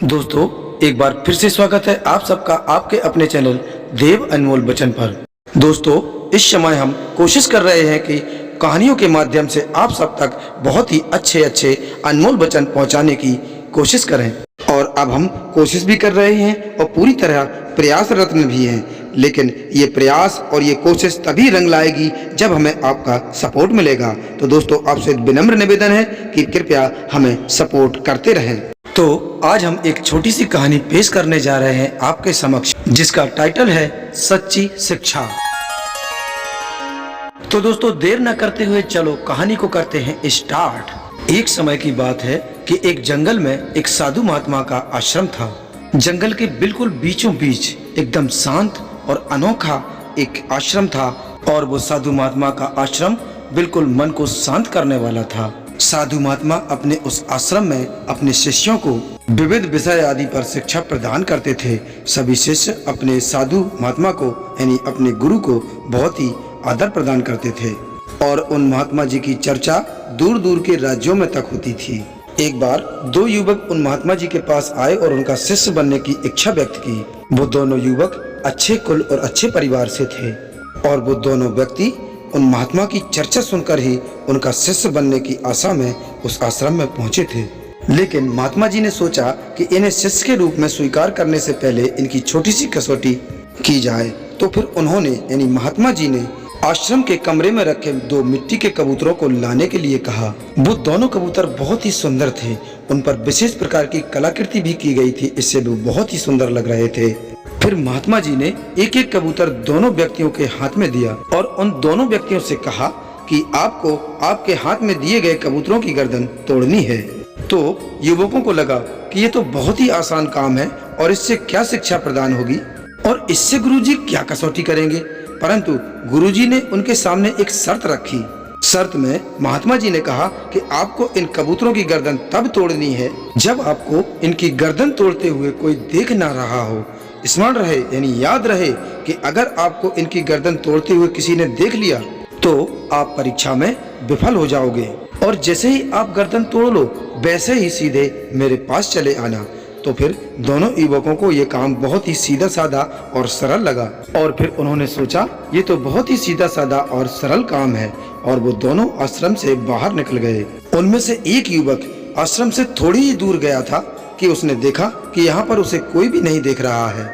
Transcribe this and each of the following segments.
दोस्तों, एक बार फिर से स्वागत है आप सबका आपके अपने चैनल देव अनमोल वचन पर। दोस्तों, इस समय हम कोशिश कर रहे हैं कि कहानियों के माध्यम से आप सब तक बहुत ही अच्छे अनमोल वचन पहुंचाने की कोशिश करें। और अब हम कोशिश भी कर रहे हैं और पूरी तरह प्रयासरत में भी हैं, लेकिन ये प्रयास और ये कोशिश तभी रंग लाएगी जब हमें आपका सपोर्ट मिलेगा। तो दोस्तों, आपसे विनम्र निवेदन है कि कृपया हमें सपोर्ट करते रहें। तो आज हम एक छोटी सी कहानी पेश करने जा रहे हैं आपके समक्ष, जिसका टाइटल है सच्ची शिक्षा। तो दोस्तों, देर न करते हुए चलो कहानी को करते हैं स्टार्ट। एक समय की बात है कि एक जंगल में एक साधु महात्मा का आश्रम था। जंगल के बिल्कुल बीचों बीच एकदम शांत और अनोखा एक आश्रम था, और वो साधु महात्मा का आश्रम बिल्कुल मन को शांत करने वाला था। साधु महात्मा अपने उस आश्रम में अपने शिष्यों को विविध विषय आदि पर शिक्षा प्रदान करते थे। सभी शिष्य अपने साधु महात्मा को यानी अपने गुरु को बहुत ही आदर प्रदान करते थे, और उन महात्मा जी की चर्चा दूर दूर के राज्यों में तक होती थी। एक बार दो युवक उन महात्मा जी के पास आए और उनका शिष्य बनने की इच्छा व्यक्त की। वो दोनों युवक अच्छे कुल और अच्छे परिवार से थे, और वो दोनों व्यक्ति उन महात्मा की चर्चा सुनकर ही उनका शिष्य बनने की आशा में उस आश्रम में पहुंचे थे। लेकिन महात्मा जी ने सोचा कि इन्हें शिष्य के रूप में स्वीकार करने से पहले इनकी छोटी सी कसौटी की जाए। तो फिर उन्होंने यानी महात्मा जी ने आश्रम के कमरे में रखे दो मिट्टी के कबूतरों को लाने के लिए कहा। वो दोनों कबूतर बहुत ही सुंदर थे, उन पर विशेष प्रकार की कलाकृति भी की गई थी, इससे वो बहुत ही सुंदर लग रहे थे। फिर महात्मा जी ने एक एक कबूतर दोनों व्यक्तियों के हाथ में दिया और उन दोनों व्यक्तियों से कहा कि आपको आपके हाथ में दिए गए कबूतरों की गर्दन तोड़नी है। तो युवकों को लगा कि ये तो बहुत ही आसान काम है और इससे क्या शिक्षा प्रदान होगी, और इससे गुरुजी क्या कसौटी करेंगे। परंतु गुरुजी ने उनके सामने एक शर्त रखी। शर्त में महात्मा जी ने कहा कि आपको इन कबूतरों की गर्दन तब तोड़नी है जब आपको इनकी गर्दन तोड़ते हुए कोई देख ना रहा हो। स्मरण रहे यानी याद रहे कि अगर आपको इनकी गर्दन तोड़ते हुए किसी ने देख लिया तो आप परीक्षा में विफल हो जाओगे, और जैसे ही आप गर्दन तोड़ लो वैसे ही सीधे मेरे पास चले आना। तो फिर दोनों युवकों को ये काम बहुत ही सीधा साधा और सरल लगा, और फिर उन्होंने सोचा ये तो बहुत ही सीधा साधा और सरल काम है, और वो दोनों आश्रम से बाहर निकल गए। उनमें से एक युवक आश्रम से थोड़ी ही दूर गया था कि उसने देखा कि यहाँ पर उसे कोई भी नहीं देख रहा है,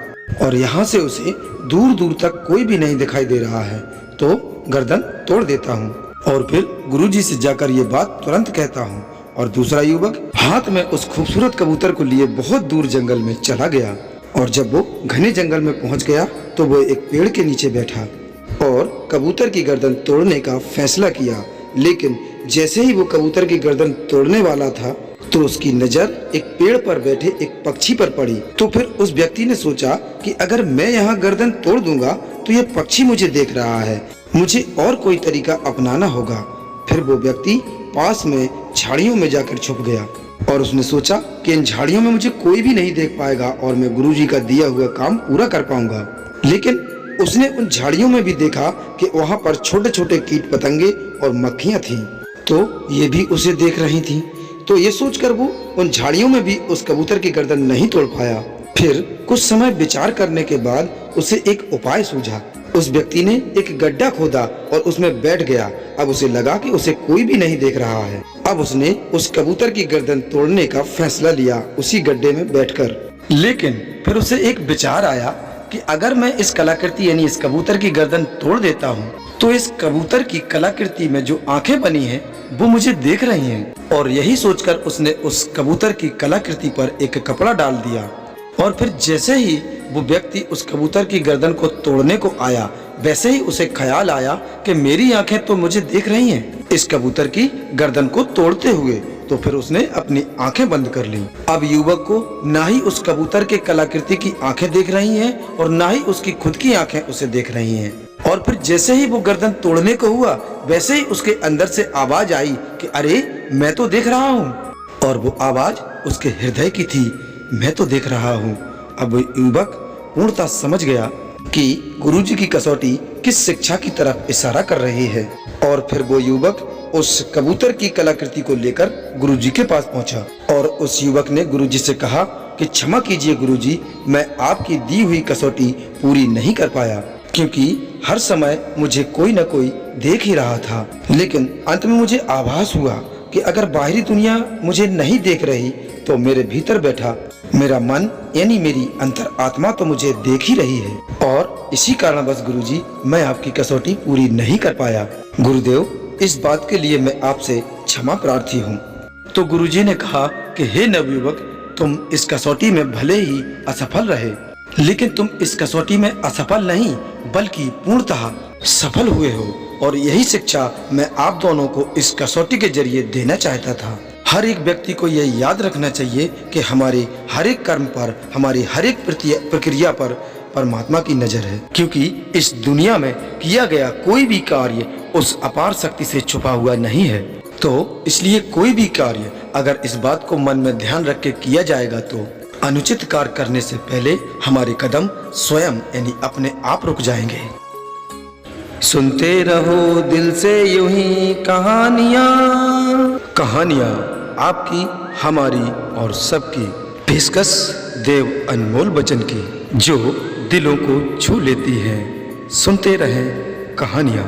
और यहाँ से उसे दूर दूर तक कोई भी नहीं दिखाई दे रहा है, तो गर्दन तोड़ देता हूँ और फिर गुरुजी से जाकर ये बात तुरंत कहता हूँ। और दूसरा युवक हाथ में उस खूबसूरत कबूतर को लिए बहुत दूर जंगल में चला गया, और जब वो घने जंगल में पहुँच गया तो वो एक पेड़ के नीचे बैठा और कबूतर की गर्दन तोड़ने का फैसला किया। लेकिन जैसे ही वो कबूतर की गर्दन तोड़ने वाला था तो उसकी नजर एक पेड़ पर बैठे एक पक्षी पर पड़ी। तो फिर उस व्यक्ति ने सोचा कि अगर मैं यहाँ गर्दन तोड़ दूंगा तो ये पक्षी मुझे देख रहा है, मुझे और कोई तरीका अपनाना होगा। फिर वो व्यक्ति पास में झाड़ियों में जाकर छुप गया, और उसने सोचा कि इन झाड़ियों में मुझे कोई भी नहीं देख पाएगा और मैं गुरुजी का दिया हुआ काम पूरा कर पाऊंगा। लेकिन उसने उन झाड़ियों में भी देखा कि वहाँ पर छोटे छोटे कीट पतंगे और मक्खियाँ थीं, तो ये भी उसे देख रही थीं। तो ये सोचकर वो उन झाड़ियों में भी उस कबूतर की गर्दन नहीं तोड़ पाया। फिर कुछ समय विचार करने के बाद उसे एक उपाय सूझा। उस व्यक्ति ने एक गड्ढा खोदा और उसमें बैठ गया। अब उसे लगा कि उसे कोई भी नहीं देख रहा है। अब उसने उस कबूतर की गर्दन तोड़ने का फैसला लिया उसी गड्ढे में बैठकर। लेकिन फिर उसे एक विचार आया कि अगर मैं इस कलाकृति यानी इस कबूतर की गर्दन तोड़ देता हूँ तो इस कबूतर की कलाकृति में जो आंखें बनी हैं वो मुझे देख रही हैं, और यही सोचकर उसने उस कबूतर की कलाकृति पर एक कपड़ा डाल दिया। और फिर जैसे ही वो व्यक्ति उस कबूतर की गर्दन को तोड़ने को आया वैसे ही उसे ख्याल आया कि मेरी आंखें तो मुझे देख रही हैं इस कबूतर की गर्दन को तोड़ते हुए। तो फिर उसने अपनी आंखें बंद कर ली। अब युवक को ना ही उस कबूतर के कलाकृति की आंखें देख रही हैं और ना ही उसकी खुद की आंखें उसे देख रही हैं। और फिर जैसे ही वो गर्दन तोड़ने को हुआ वैसे ही उसके अंदर से आवाज आई कि अरे मैं तो देख रहा हूँ, और वो आवाज उसके हृदय की थी, मैं तो देख रहा हूँ। अब वो युवक पूर्णतः समझ गया कि गुरुजी की कसौटी किस शिक्षा की तरफ इशारा कर रही है, और फिर वो युवक उस कबूतर की कलाकृति को लेकर गुरुजी के पास पहुंचा और उस युवक ने गुरुजी से कहा कि क्षमा कीजिए गुरुजी, मैं आपकी दी हुई कसौटी पूरी नहीं कर पाया, क्योंकि हर समय मुझे कोई न कोई देख ही रहा था। लेकिन अंत में मुझे आभास हुआ कि अगर बाहरी दुनिया मुझे नहीं देख रही तो मेरे भीतर बैठा मेरा मन यानी मेरी अंतर आत्मा तो मुझे देख ही रही है, और इसी कारणवश गुरुजी मैं आपकी कसौटी पूरी नहीं कर पाया। गुरुदेव, इस बात के लिए मैं आपसे क्षमा प्रार्थी हूँ। तो गुरुजी ने कहा कि हे नवयुवक, तुम इस कसौटी में भले ही असफल रहे, लेकिन तुम इस कसौटी में असफल नहीं बल्कि पूर्णतः सफल हुए हो, और यही शिक्षा मैं आप दोनों को इस कसौटी के जरिए देना चाहता था। हर एक व्यक्ति को यह याद रखना चाहिए कि हमारे हर एक कर्म पर, हमारी हर एक प्रक्रिया पर परमात्मा की नजर है, क्योंकि इस दुनिया में किया गया कोई भी कार्य उस अपार शक्ति से छुपा हुआ नहीं है। तो इसलिए कोई भी कार्य अगर इस बात को मन में ध्यान रख के किया जाएगा तो अनुचित कार्य करने से पहले हमारे कदम स्वयं यानी अपने आप रुक जाएंगे। सुनते रहो दिल से यूं ही कहानियाँ, कहानियाँ आपकी, हमारी और सबकी, पेशकश देव अनमोल वचन की, जो दिलों को छू लेती है। सुनते रहें कहानियाँ।